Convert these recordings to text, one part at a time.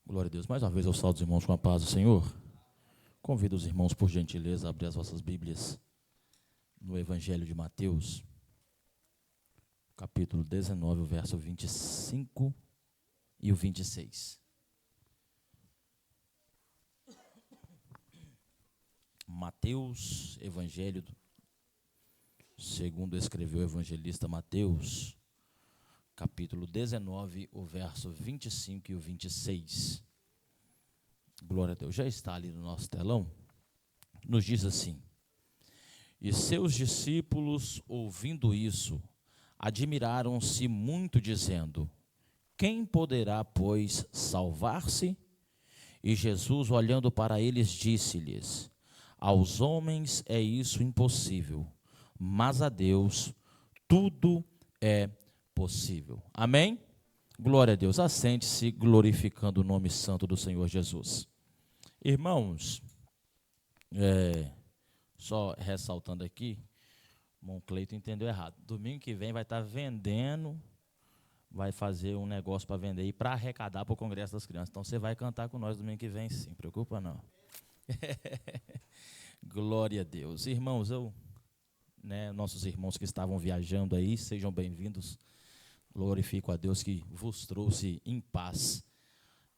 Glória a Deus. Mais uma vez eu saúdo os irmãos com a paz do Senhor. Convido os irmãos, por gentileza, a abrir as vossas Bíblias no Evangelho de Mateus, capítulo 19, o verso 25 e o 26. Mateus, Evangelho, segundo escreveu o evangelista Mateus, capítulo 19, o verso 25 e o 26. Glória a Deus. Já está ali no nosso telão. Nos diz assim: e seus discípulos, ouvindo isso, admiraram-se muito, dizendo: quem poderá, pois, salvar-se? E Jesus, olhando para eles, disse-lhes: aos homens é isso impossível, mas a Deus tudo é possível. Amém? Glória a Deus. Assente-se, glorificando o nome santo do Senhor Jesus. Irmãos, só ressaltando aqui, o irmão Cleito entendeu errado. Domingo que vem vai estar vendendo, vai fazer um negócio para vender e para arrecadar para o Congresso das Crianças. Então você vai cantar com nós domingo que vem, sim, preocupa não. Glória a Deus. Irmãos, nossos irmãos que estavam viajando aí, sejam bem-vindos. Glorifico a Deus que vos trouxe em paz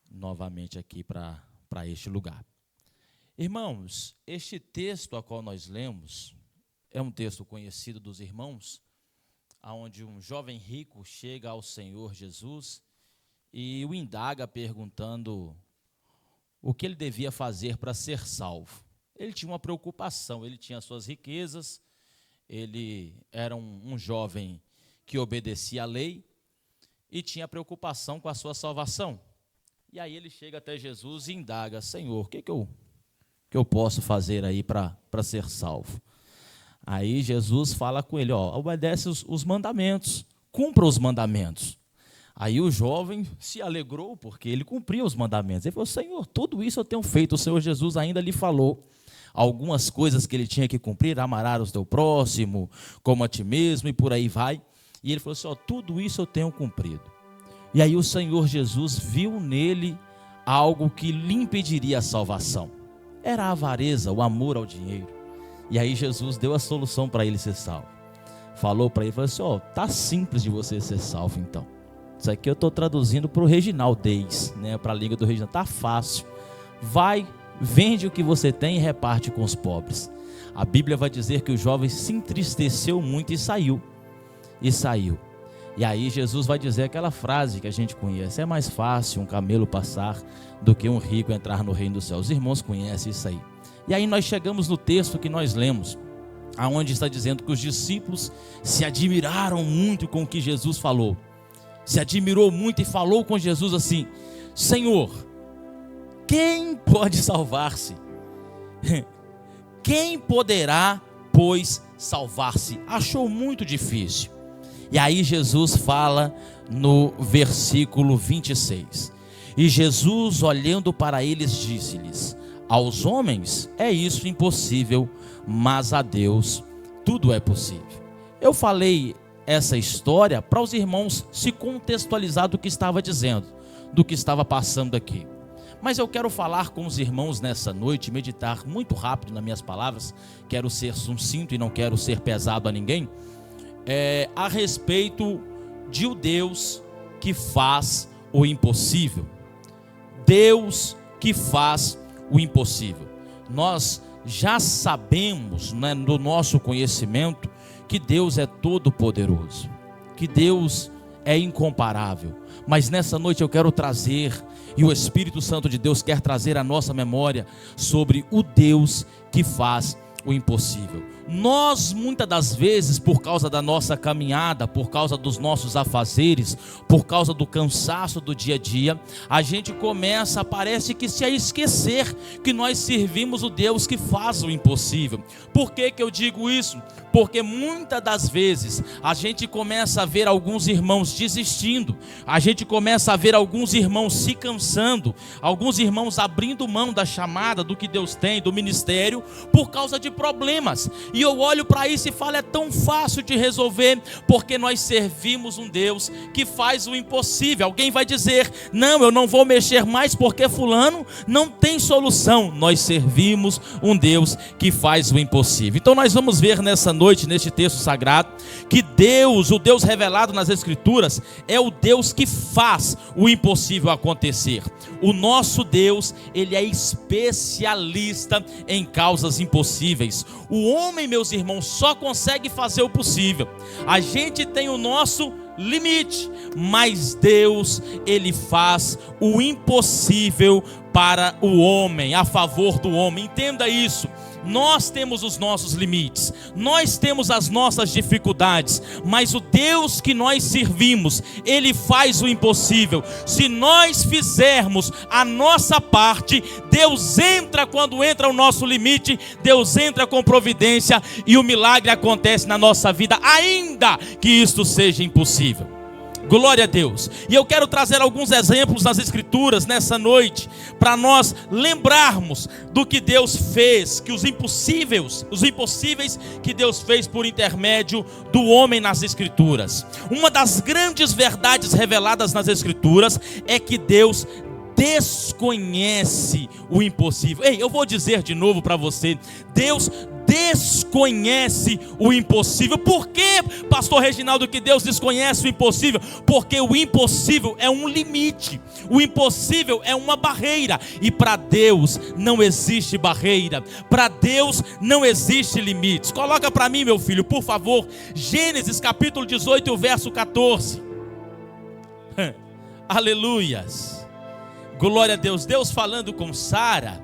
novamente aqui para este lugar. Irmãos, este texto a qual nós lemos é um texto conhecido dos irmãos, onde um jovem rico chega ao Senhor Jesus e o indaga perguntando o que ele devia fazer para ser salvo. Ele tinha uma preocupação, ele tinha suas riquezas, ele era um jovem que obedecia à lei e tinha preocupação com a sua salvação. E aí ele chega até Jesus e indaga: Senhor, o que eu posso fazer aí para ser salvo? Aí Jesus fala com ele: obedece os mandamentos, cumpra os mandamentos. Aí o jovem se alegrou porque ele cumpria os mandamentos. Ele falou: Senhor, tudo isso eu tenho feito. O Senhor Jesus ainda lhe falou algumas coisas que ele tinha que cumprir: amarás o teu próximo como a ti mesmo, e por aí vai. E ele falou assim: tudo isso eu tenho cumprido. E aí o Senhor Jesus viu nele algo que lhe impediria a salvação. Era a avareza, o amor ao dinheiro. E aí Jesus deu a solução para ele ser salvo. Falou para ele, falou assim: tá simples de você ser salvo então. Isso aqui eu estou traduzindo para o Reginaldês, para a língua do Reginaldo. Tá fácil. Vai, vende o que você tem e reparte com os pobres. A Bíblia vai dizer que o jovem se entristeceu muito e saiu. E aí Jesus vai dizer aquela frase que a gente conhece: é mais fácil um camelo passar do que um rico entrar no reino dos céus. Os irmãos conhecem isso aí. E aí nós chegamos no texto que nós lemos, aonde está dizendo que os discípulos se admiraram muito com o que Jesus falou. Se admirou muito e falou com Jesus assim: Senhor, quem pode salvar-se? Quem poderá, pois, salvar-se? Achou muito difícil. E aí Jesus fala no versículo 26. E Jesus, olhando para eles, disse-lhes: aos homens é isso impossível, mas a Deus tudo é possível. Eu falei essa história para os irmãos se contextualizar do que estava dizendo, do que estava passando aqui. Mas eu quero falar com os irmãos nessa noite, meditar muito rápido nas minhas palavras, quero ser sucinto e não quero ser pesado a ninguém, a respeito de o Deus que faz o impossível. Deus que faz o impossível. Nós já sabemos, no nosso conhecimento, que Deus é todo poderoso, que Deus é incomparável. Mas nessa noite eu quero trazer, e o Espírito Santo de Deus quer trazer à nossa memória sobre o Deus que faz o impossível. Nós muitas das vezes, por causa da nossa caminhada, por causa dos nossos afazeres, por causa do cansaço do dia a dia, a gente parece que se esquecer que nós servimos o Deus que faz o impossível. Por que eu digo isso? Porque muitas das vezes a gente começa a ver alguns irmãos desistindo, a gente começa a ver alguns irmãos se cansando, alguns irmãos abrindo mão da chamada, do que Deus tem, do ministério, por causa de problemas. E eu olho para isso e falo, é tão fácil de resolver, porque nós servimos um Deus que faz o impossível. Alguém vai dizer, não, eu não vou mexer mais porque fulano não tem solução. Nós servimos um Deus que faz o impossível. Então nós vamos ver nessa noite, neste texto sagrado, que Deus, o Deus revelado nas Escrituras, é o Deus que faz o impossível acontecer. O nosso Deus, ele é especialista em causas impossíveis. O homem, meus irmãos, só consegue fazer o possível. A gente tem o nosso limite, mas Deus, ele faz o impossível para o homem, a favor do homem. Entenda isso. Nós temos os nossos limites, nós temos as nossas dificuldades, mas o Deus que nós servimos, ele faz o impossível. Se nós fizermos a nossa parte, Deus entra quando entra o nosso limite, Deus entra com providência e o milagre acontece na nossa vida, ainda que isto seja impossível. Glória a Deus. E eu quero trazer alguns exemplos das Escrituras nessa noite, para nós lembrarmos do que Deus fez, que os impossíveis que Deus fez por intermédio do homem nas Escrituras. Uma das grandes verdades reveladas nas Escrituras é que Deus desconhece o impossível. Ei, eu vou dizer de novo para você, Deus desconhece o impossível. Por que, pastor Reginaldo, que Deus desconhece o impossível? Porque o impossível é um limite, o impossível é uma barreira, e para Deus não existe barreira, para Deus não existe limites. Coloca para mim, meu filho, por favor, Gênesis capítulo 18, verso 14. Aleluias, glória a Deus. Deus falando com Sara,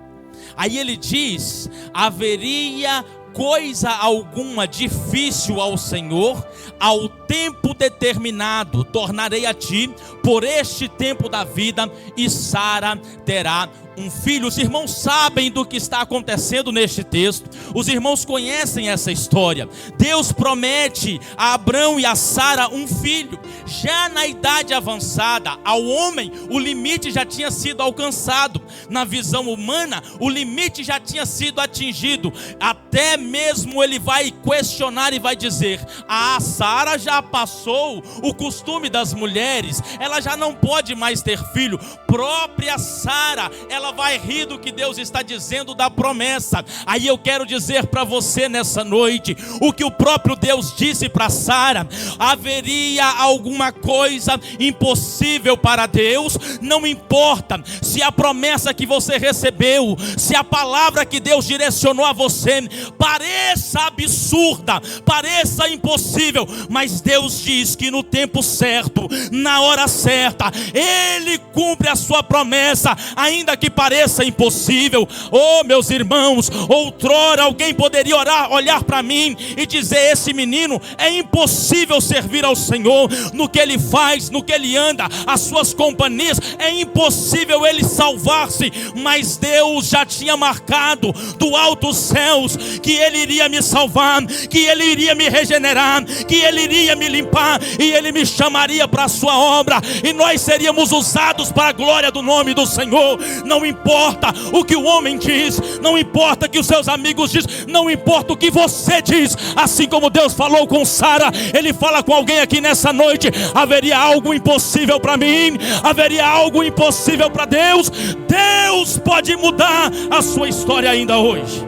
aí ele diz, haveria coisa alguma difícil ao Senhor? Ao tempo determinado tornarei a ti por este tempo da vida, e Sara terá um filho. Os irmãos sabem do que está acontecendo neste texto, os irmãos conhecem essa história. Deus promete a Abrão e a Sara um filho. Já na idade avançada, ao homem o limite já tinha sido alcançado. Na visão humana, o limite já tinha sido atingido. Até mesmo ele vai questionar e vai dizer, a Sara já passou o costume das mulheres, ela já não pode mais ter filho. Própria Sara, ela vai rir do que Deus está dizendo da promessa. Aí eu quero dizer para você nessa noite, o que o próprio Deus disse para Sara: haveria alguma coisa impossível para Deus? Não importa se a promessa que você recebeu, se a palavra que Deus direcionou a você pareça absurda, pareça impossível, mas Deus diz que no tempo certo, na hora certa, Ele cumpre a sua promessa, ainda que pareça impossível. Oh, meus irmãos, outrora alguém poderia olhar para mim e dizer: esse menino é impossível servir ao Senhor, no que ele faz, no que ele anda, as suas companhias, é impossível ele salvar-se. Mas Deus já tinha marcado do alto dos céus que Ele iria me salvar, que Ele iria me regenerar, que Ele iria me limpar, e Ele me chamaria para a sua obra, e nós seríamos usados para a glória do nome do Senhor. Não importa o que o homem diz, não importa o que os seus amigos dizem, não importa o que você diz. Assim como Deus falou com Sara, Ele fala com alguém aqui nessa noite: haveria algo impossível para mim, haveria algo impossível para Deus. Deus pode mudar a sua história ainda hoje.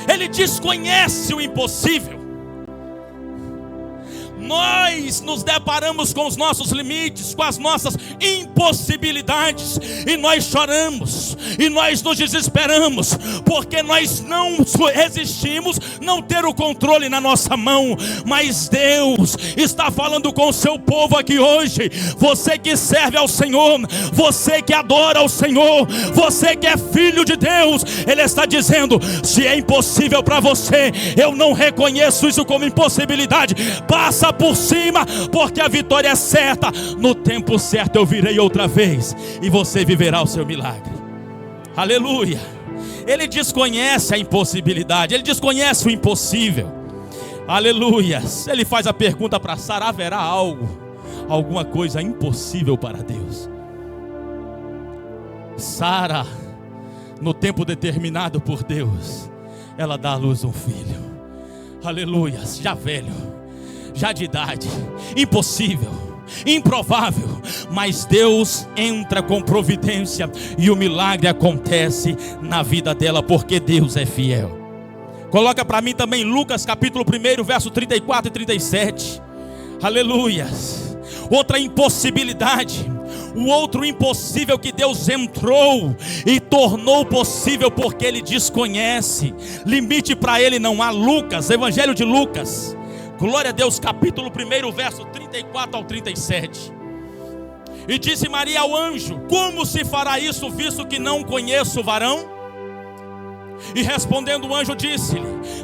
Ele desconhece o impossível. Nós nos deparamos com os nossos limites, com as nossas impossibilidades, e nós choramos, e nós nos desesperamos, porque nós não resistimos não ter o controle na nossa mão. Mas Deus está falando com o seu povo aqui hoje. Você que serve ao Senhor, você que adora ao Senhor, você que é filho de Deus, Ele está dizendo: se é impossível para você, eu não reconheço isso como impossibilidade. Passa por cima, porque a vitória é certa. No tempo certo eu virei outra vez, e você viverá o seu milagre. Aleluia. Ele desconhece a impossibilidade, Ele desconhece o impossível. Aleluia. Ele faz a pergunta para Sara: haverá alguma coisa impossível para Deus? Sara, no tempo determinado por Deus, ela dá à luz um filho. Aleluia, já velho, já de idade, impossível, improvável, mas Deus entra com providência e o milagre acontece na vida dela, porque Deus é fiel. Coloca para mim também Lucas capítulo 1, verso 34 e 37. Aleluia. Outra impossibilidade, o outro impossível que Deus entrou e tornou possível, porque Ele desconhece, limite para Ele não há. Lucas, Evangelho de Lucas, glória a Deus, capítulo 1, verso 34 ao 37. E disse Maria ao anjo: como se fará isso, visto que não conheço o varão? E respondendo o anjo disse-lhe: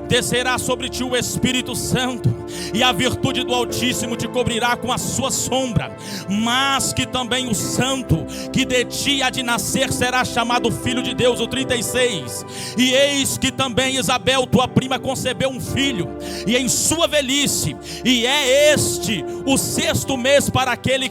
descerá sobre ti o Espírito Santo, e a virtude do Altíssimo te cobrirá com a sua sombra. Mas que também o santo que de ti há de nascer será chamado Filho de Deus. O 36. E eis que também Isabel, tua prima, concebeu um filho, e em sua velhice, e é este o 6º mês para aquela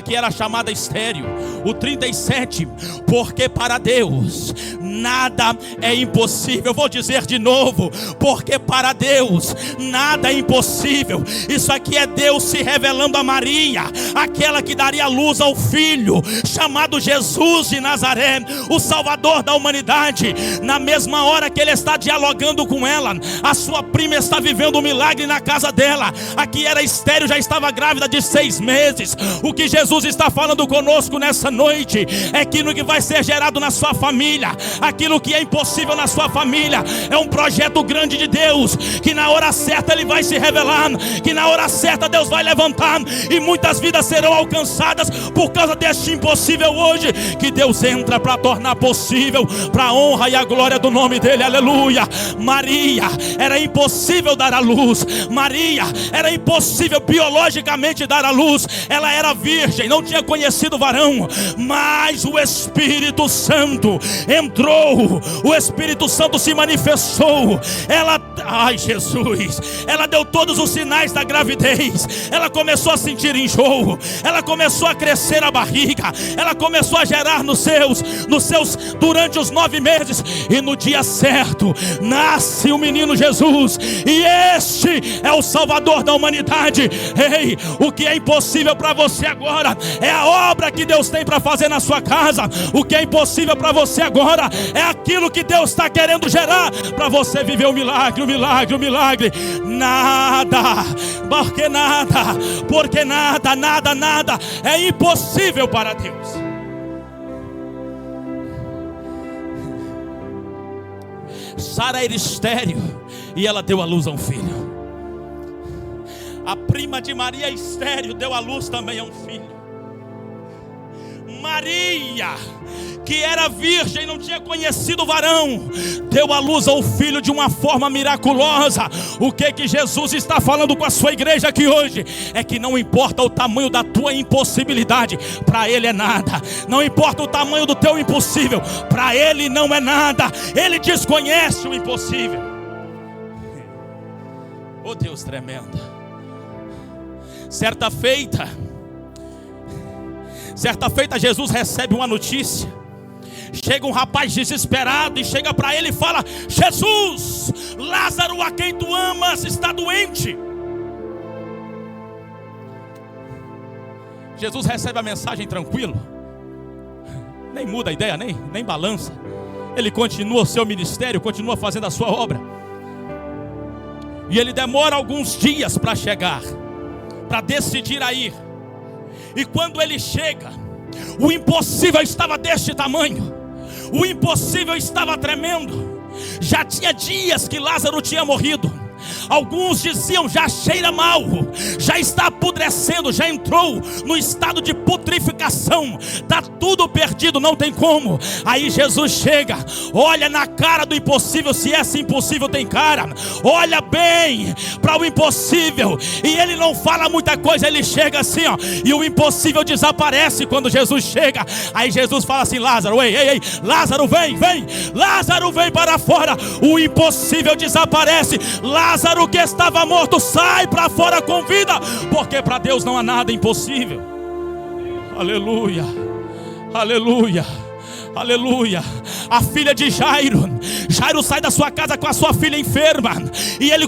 que era chamada estéril. O 37. Porque para Deus nada é impossível. Vou dizer de novo: porque para Deus nada é impossível. Isso aqui é Deus se revelando a Maria, aquela que daria luz ao filho chamado Jesus de Nazaré, o Salvador da humanidade. Na mesma hora que ele está dialogando com ela, a sua prima está vivendo um milagre na casa dela. A que era estéril já estava grávida de 6 meses. O que Jesus está falando conosco nessa noite é que no que vai ser gerado na sua família, aquilo que é impossível na sua família, é um projeto grande de Deus, que na hora certa Ele vai se revelar, que na hora certa Deus vai levantar, e muitas vidas serão alcançadas por causa deste impossível hoje, que Deus entra para tornar possível, para a honra e a glória do nome dEle. Aleluia. Maria, era impossível dar à luz. Maria, era impossível biologicamente dar à luz. Ela era virgem, não tinha conhecido varão, mas o Espírito Santo entrou, o Espírito Santo se manifestou. Ela deu todos os sinais da gravidez. Ela começou a sentir enjoo, ela começou a crescer a barriga, ela começou a gerar nos seus durante os 9 meses, e no dia certo nasce o menino Jesus, e este é o Salvador da humanidade. Ei, o que é impossível para você agora é a obra que Deus tem para fazer na sua casa. O que é impossível para você agora é aquilo que Deus está querendo gerar para você viver o milagre, o milagre, o milagre. Nada é impossível para Deus. Sara era estéril e ela deu à luz a um filho. A prima de Maria, estéril, deu à luz também a um filho. Maria, que era virgem, não tinha conhecido o varão, deu à luz ao filho de uma forma miraculosa. O que Jesus está falando com a sua igreja aqui hoje é que não importa o tamanho da tua impossibilidade, para Ele é nada. Não importa o tamanho do teu impossível, para Ele não é nada. Ele desconhece o impossível. Oh Deus tremendo. Certa feita Jesus recebe uma notícia. Chega um rapaz desesperado e chega para ele e fala: Jesus, Lázaro, a quem tu amas, está doente. Jesus recebe a mensagem tranquilo, nem muda a ideia, nem balança. Ele continua o seu ministério, continua fazendo a sua obra. E ele demora alguns dias para chegar, para decidir a ir. E quando ele chega, o impossível estava deste tamanho, o impossível estava tremendo. Já tinha dias que Lázaro tinha morrido. Alguns diziam: já cheira mal, já está apodrecendo, já entrou no estado de putrificação, está tudo perdido, não tem como. Aí Jesus chega, olha na cara do impossível, se esse impossível tem cara, olha bem para o impossível, e ele não fala muita coisa, ele chega assim, ó, e o impossível desaparece quando Jesus chega. Aí Jesus fala assim: Lázaro, ei, Lázaro, vem, Lázaro, vem para fora. O impossível desaparece. Lázaro, que estava morto, sai para fora com vida, porque para Deus não há nada impossível. Aleluia, aleluia, aleluia. A filha de Jairo Jairo sai da sua casa com a sua filha enferma, e ele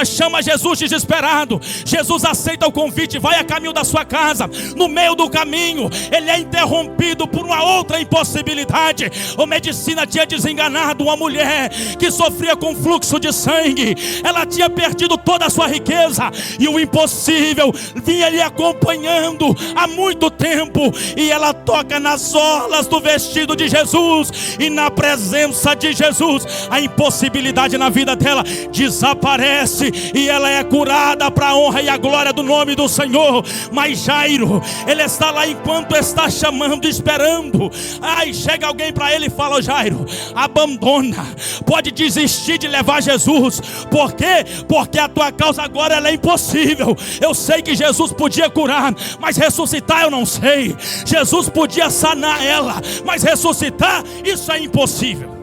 chama Jesus desesperado. Jesus aceita o convite, vai a caminho da sua casa. No meio do caminho, ele é interrompido por uma outra impossibilidade. A medicina tinha desenganado uma mulher que sofria com fluxo de sangue. Ela tinha perdido toda a sua riqueza, e o impossível vinha lhe acompanhando há muito tempo. E ela toca nas orlas do vestido de Jesus, e na presença de Jesus, a impossibilidade na vida dela desaparece, e ela é curada para a honra e a glória do nome do Senhor. Mas Jairo, ele está lá enquanto está chamando, esperando. Chega alguém para ele e fala: Jairo, abandona, pode desistir de levar Jesus. Por quê? Porque a tua causa agora ela é impossível. Eu sei que Jesus podia curar, mas ressuscitar eu não sei. Jesus podia sanar ela, mas ressuscitar, isso é impossível.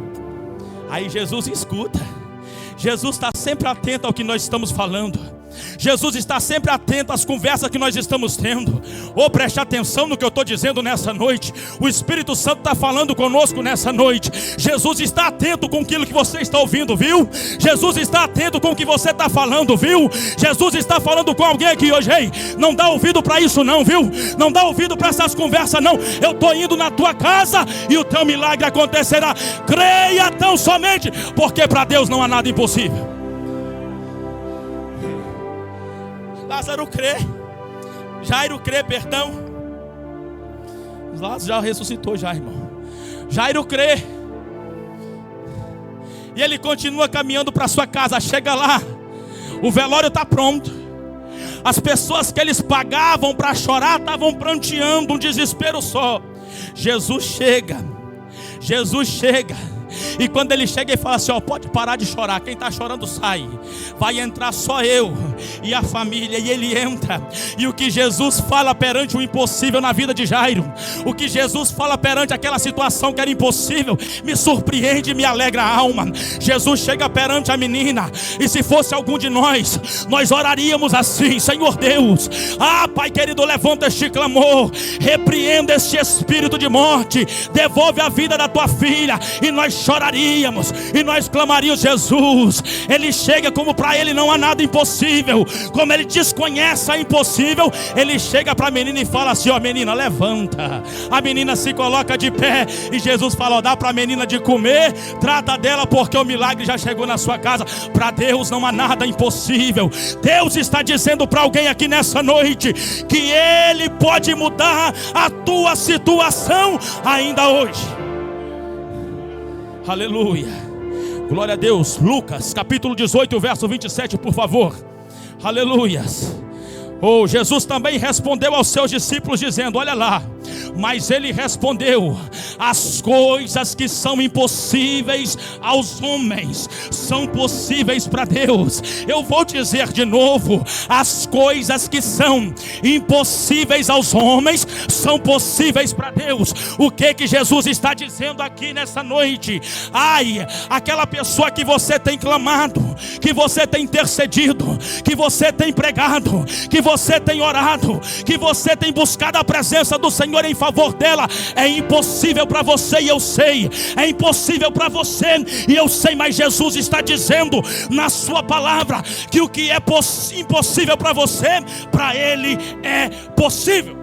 Aí Jesus escuta. Jesus está sempre atento ao que nós estamos falando. Jesus está sempre atento às conversas que nós estamos tendo. Preste atenção no que eu estou dizendo nessa noite. O Espírito Santo está falando conosco nessa noite. Jesus está atento com aquilo que você está ouvindo, viu? Jesus está atento com o que você está falando, viu? Jesus está falando com alguém aqui hoje. Ei, não dá ouvido para isso não, viu? Não dá ouvido para essas conversas não. Eu estou indo na tua casa e o teu milagre acontecerá. Creia tão somente, porque para Deus não há nada impossível. Lázaro crê, Jairo crê, perdão. Lázaro já ressuscitou já, irmão. Jairo crê, e ele continua caminhando para sua casa. Chega lá, o velório está pronto. As pessoas que eles pagavam para chorar estavam pranteando, um desespero só. Jesus chega, e quando ele chega, ele fala assim: pode parar de chorar, quem está chorando sai, vai entrar só eu e a família. E ele entra, e o que Jesus fala perante o impossível na vida de Jairo, o que Jesus fala perante aquela situação que era impossível, me surpreende e me alegra a alma. Jesus chega perante a menina, e se fosse algum de nós oraríamos assim: Senhor Deus, Pai querido, levanta este clamor, repreenda este espírito de morte, devolve a vida da tua filha. E nós choraríamos, e nós clamaríamos: Jesus. Ele chega, como para ele não há nada impossível, como ele desconhece a impossível, ele chega para a menina e fala assim: menina, levanta. A menina se coloca de pé, e Jesus fala: dá para a menina de comer, trata dela, porque o milagre já chegou na sua casa. Para Deus não há nada impossível. Deus está dizendo para alguém aqui nessa noite que Ele pode mudar a tua situação ainda hoje. Aleluia, glória a Deus. Lucas capítulo 18, verso 27, por favor. Aleluias. Jesus também respondeu aos seus discípulos dizendo: olha lá, mas ele respondeu: as coisas que são impossíveis aos homens são possíveis para Deus. Eu vou dizer de novo: as coisas que são impossíveis aos homens são possíveis para Deus. O que Jesus está dizendo aqui nessa noite? Aquela pessoa que você tem clamado, que você tem intercedido, que você tem pregado, que você tem orado, que você tem buscado a presença do Senhor em favor dela, é impossível para você, e eu sei, é impossível para você, e eu sei, mas Jesus está dizendo na sua palavra que o que é impossível para você, para Ele é possível.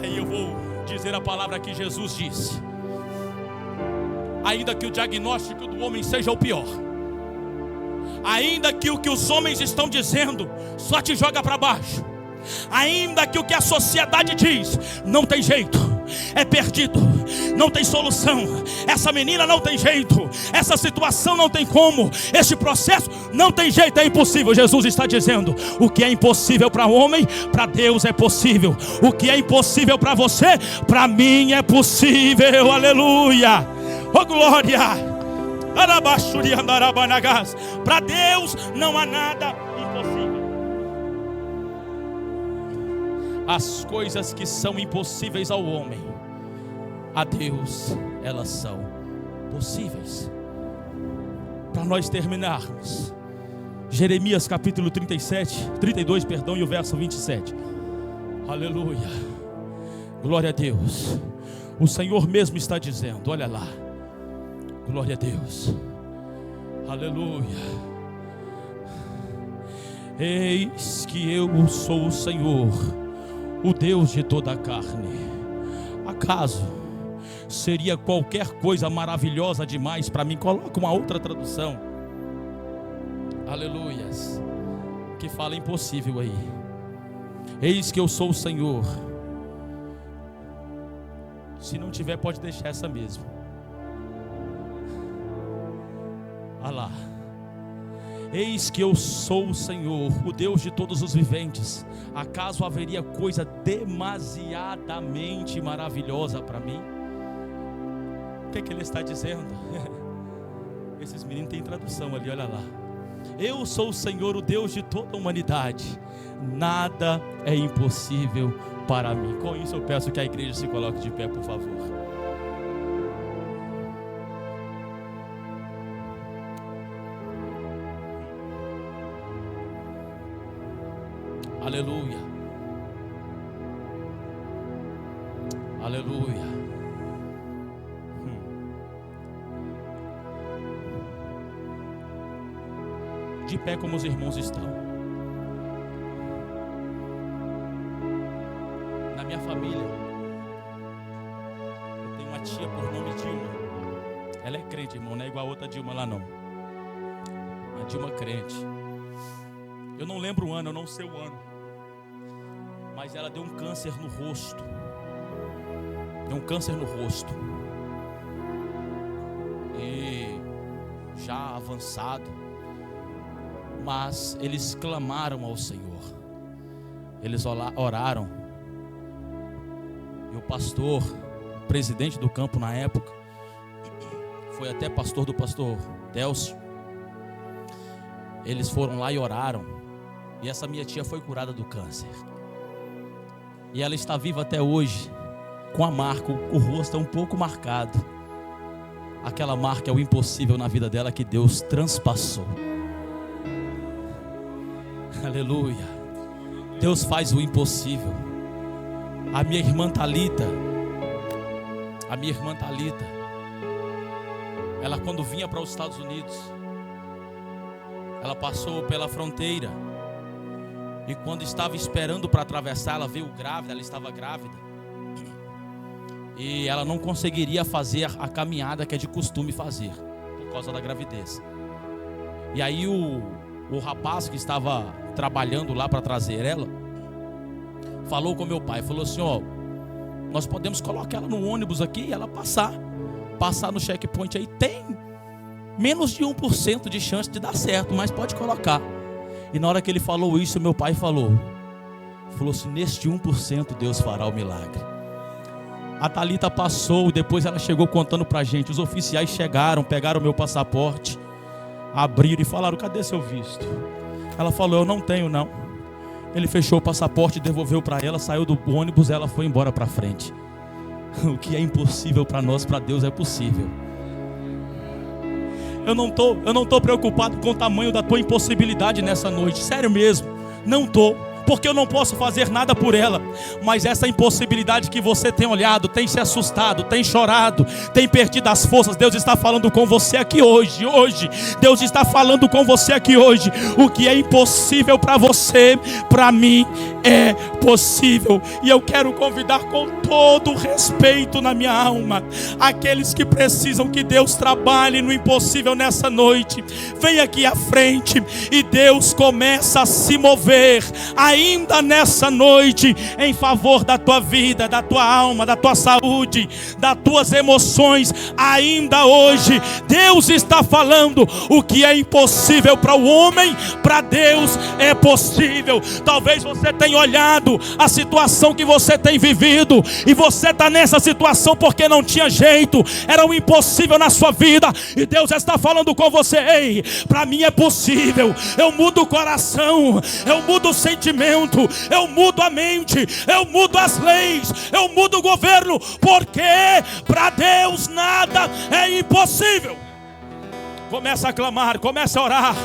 Aí eu vou dizer a palavra que Jesus disse: ainda que o diagnóstico do homem seja o pior, ainda que o que os homens estão dizendo só te joga para baixo, ainda que o que a sociedade diz não tem jeito, é perdido, não tem solução, essa menina não tem jeito, essa situação não tem como, este processo não tem jeito, é impossível. Jesus está dizendo: o que é impossível para o homem, para Deus é possível. O que é impossível para você, para mim é possível. Aleluia, oh glória. Para Deus não há nada impossível. As coisas que são impossíveis ao homem, a Deus elas são possíveis. Para nós terminarmos, Jeremias capítulo 32, e o verso 27. Aleluia, glória a Deus. O Senhor mesmo está dizendo: olha lá, Glória a Deus. Aleluia. Eis que eu sou o Senhor, o Deus de toda a carne. Acaso seria qualquer coisa maravilhosa demais para mim? Coloca uma outra tradução. Aleluias. Que fala impossível aí. Eis que eu sou o Senhor. Se não tiver, pode deixar essa mesmo. Olha lá. Eis que eu sou o Senhor, o Deus de todos os viventes. Acaso haveria coisa demasiadamente maravilhosa para mim? O que ele está dizendo? Esses meninos têm tradução ali, olha lá. Eu sou o Senhor, o Deus de toda a humanidade. Nada é impossível para mim. Com isso eu peço que a igreja se coloque de pé, por favor. Aleluia. Aleluia. De pé como os irmãos estão. Na minha família, eu tenho uma tia por nome Dilma. Ela é crente, irmão, não é igual a outra Dilma lá não. A Dilma crente. Eu não lembro o ano, eu não sei o ano. Mas ela deu um câncer no rosto. Deu um câncer no rosto. E já avançado. Mas eles clamaram ao Senhor. Eles oraram. E o pastor, o presidente do campo na época, foi até pastor do pastor Delcio. Eles foram lá e oraram. E essa minha tia foi curada do câncer. E ela está viva até hoje, com a marca, o rosto é um pouco marcado. Aquela marca é o impossível na vida dela que Deus transpassou. Aleluia. Deus faz o impossível. A minha irmã Thalita, ela quando vinha para os Estados Unidos, ela passou pela fronteira. E quando estava esperando para atravessar, ela veio grávida, ela estava grávida. E ela não conseguiria fazer a caminhada que é de costume fazer, por causa da gravidez. E aí o rapaz que estava trabalhando lá para trazer ela, falou com meu pai, falou assim, ó, nós podemos colocar ela no ônibus aqui e ela passar no checkpoint aí, tem menos de 1% de chance de dar certo, mas pode colocar. E na hora que ele falou isso, meu pai falou assim, neste 1% Deus fará o milagre. A Thalita passou, depois ela chegou contando pra gente, os oficiais chegaram, pegaram o meu passaporte, abriram e falaram, cadê seu visto? Ela falou, eu não tenho não. Ele fechou o passaporte, devolveu para ela, saiu do ônibus, ela foi embora para frente. O que é impossível para nós, para Deus é possível. Eu não estou preocupado com o tamanho da tua impossibilidade nessa noite. Sério mesmo, não estou. Porque eu não posso fazer nada por ela. Mas essa impossibilidade que você tem olhado, tem se assustado, tem chorado, tem perdido as forças, Deus está falando com você aqui hoje. Deus está falando com você aqui hoje. O que é impossível para você, para mim é possível. E eu quero convidar com todo respeito na minha alma, aqueles que precisam que Deus trabalhe no impossível nessa noite, vem aqui à frente e Deus começa a se mover ainda nessa noite em favor da tua vida, da tua alma, da tua saúde, das tuas emoções. Ainda hoje Deus está falando. O que é impossível para o homem, para Deus é possível. Talvez você tenha olhado a situação que você tem vivido e você está nessa situação porque não tinha jeito, era um impossível na sua vida, e Deus está falando com você: ei, para mim é possível. Eu mudo o coração, eu mudo o sentimento, eu mudo a mente, eu mudo as leis, eu mudo o governo, porque para Deus nada é impossível. Começa a clamar, começa a orar,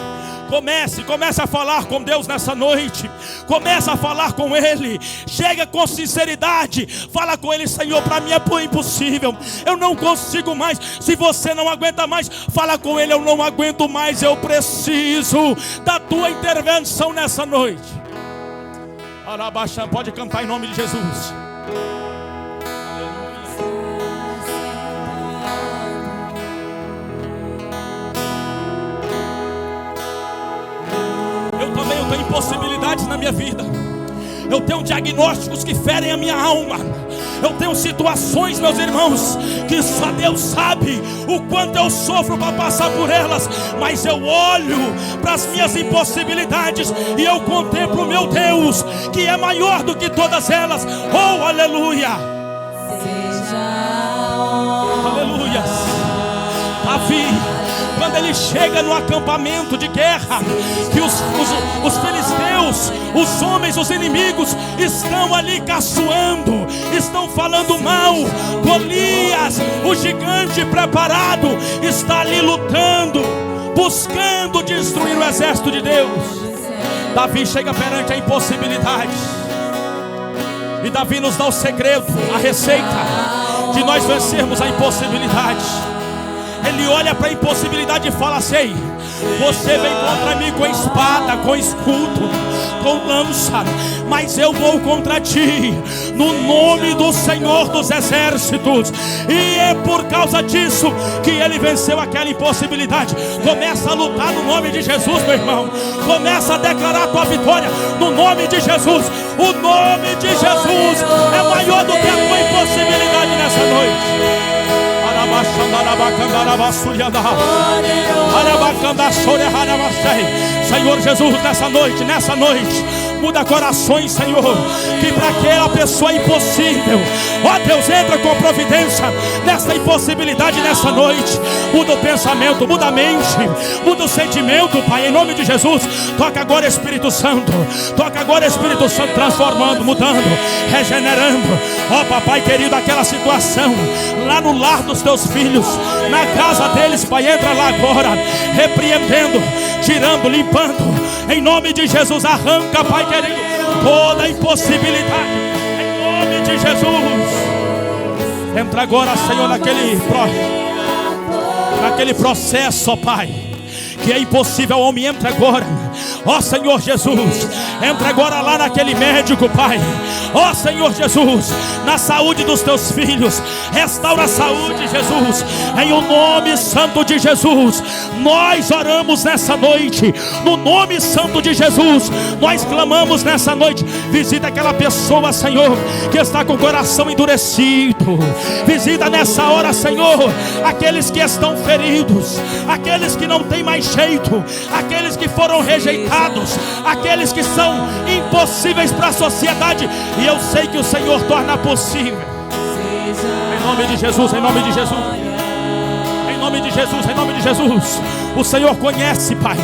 Comece a falar com Deus nessa noite. Comece a falar com Ele. Chega com sinceridade. Fala com Ele: Senhor, para mim é impossível. Eu não consigo mais. Se você não aguenta mais, fala com Ele: eu não aguento mais. Eu preciso da tua intervenção nessa noite. Arabaxã, pode cantar em nome de Jesus. Eu tenho impossibilidades na minha vida. Eu tenho diagnósticos que ferem a minha alma. Eu tenho situações, meus irmãos, que só Deus sabe o quanto eu sofro para passar por elas. Mas eu olho para as minhas impossibilidades e eu contemplo o meu Deus, que é maior do que todas elas. Oh, aleluia! Aleluia! Davi, quando ele chega no acampamento de guerra, que os filisteus, os homens, os inimigos estão ali caçoando, estão falando mal. Golias, o gigante preparado, está ali lutando, buscando destruir o exército de Deus. Davi chega perante a impossibilidade, e Davi nos dá o segredo, a receita de nós vencermos a impossibilidade. Ele olha para a impossibilidade e fala assim: você vem contra mim com espada, com escudo, com lança, mas eu vou contra ti no nome do Senhor dos Exércitos. E é por causa disso que ele venceu aquela impossibilidade. Começa a lutar no nome de Jesus, meu irmão. Começa a declarar a tua vitória no nome de Jesus. O nome de Jesus é maior do que a tua impossibilidade nessa noite. Senhor Jesus, nessa noite, muda corações, Senhor, que para aquela pessoa é impossível, ó Deus, entra com providência nessa impossibilidade nessa noite. Muda o pensamento, muda a mente, muda o sentimento, Pai, em nome de Jesus. Toca agora, Espírito Santo, toca agora, Espírito Santo, transformando, mudando, regenerando, ó Papai querido, aquela situação lá no lar dos teus filhos, na casa deles, Pai, entra lá agora, repreendendo, tirando, limpando, em nome de Jesus. Arranca, Pai querido, toda impossibilidade, em nome de Jesus. Entra agora, Senhor, naquele processo, ó Pai, que é impossível ao homem. Entra agora, ó Senhor Jesus. Entra agora lá naquele médico, Pai, ó Senhor Jesus, na saúde dos teus filhos. Restaura a saúde, Jesus, em o nome santo de Jesus. Nós oramos nessa noite, no nome santo de Jesus. Nós clamamos nessa noite. Visita aquela pessoa, Senhor, que está com o coração endurecido. Visita nessa hora, Senhor, aqueles que estão feridos, aqueles que não têm mais jeito, aqueles que foram rejeitados, aqueles que são impossíveis para a sociedade. E eu sei que o Senhor torna possível. Em nome de Jesus, em nome de Jesus, em nome de Jesus, em nome de Jesus. O Senhor conhece, Pai,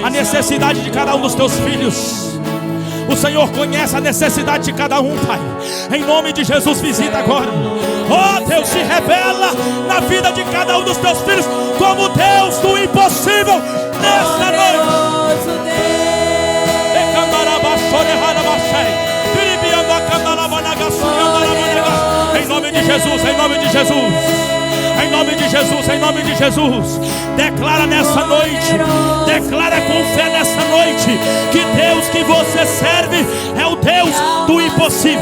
a necessidade de cada um dos teus filhos. O Senhor conhece a necessidade de cada um, Pai. Em nome de Jesus, visita agora. Oh Deus, se revela na vida de cada um dos teus filhos como Deus do impossível nesta noite. Em nome de Jesus, em nome de Jesus, em nome de Jesus, em nome de Jesus. Declara nessa noite, declara com fé nessa noite, que Deus que você serve é o Deus do impossível.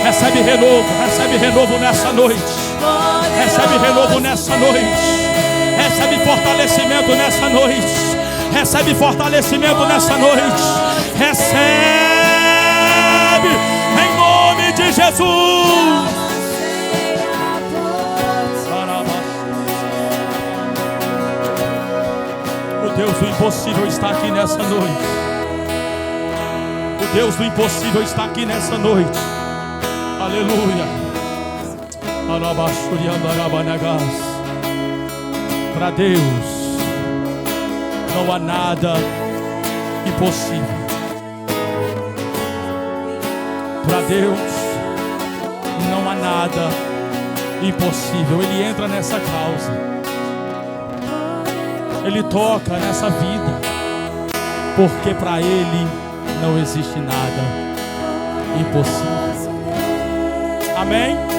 Recebe renovo nessa noite. Recebe renovo nessa noite. Recebe fortalecimento nessa noite. Recebe fortalecimento nessa noite. Recebe em nome de Jesus. O Deus do impossível está aqui nessa noite. O Deus do impossível está aqui nessa noite. Aleluia. Para Deus não há nada impossível. Para Deus não há nada impossível. Ele entra nessa causa, Ele toca nessa vida, porque para Ele não existe nada impossível. Amém?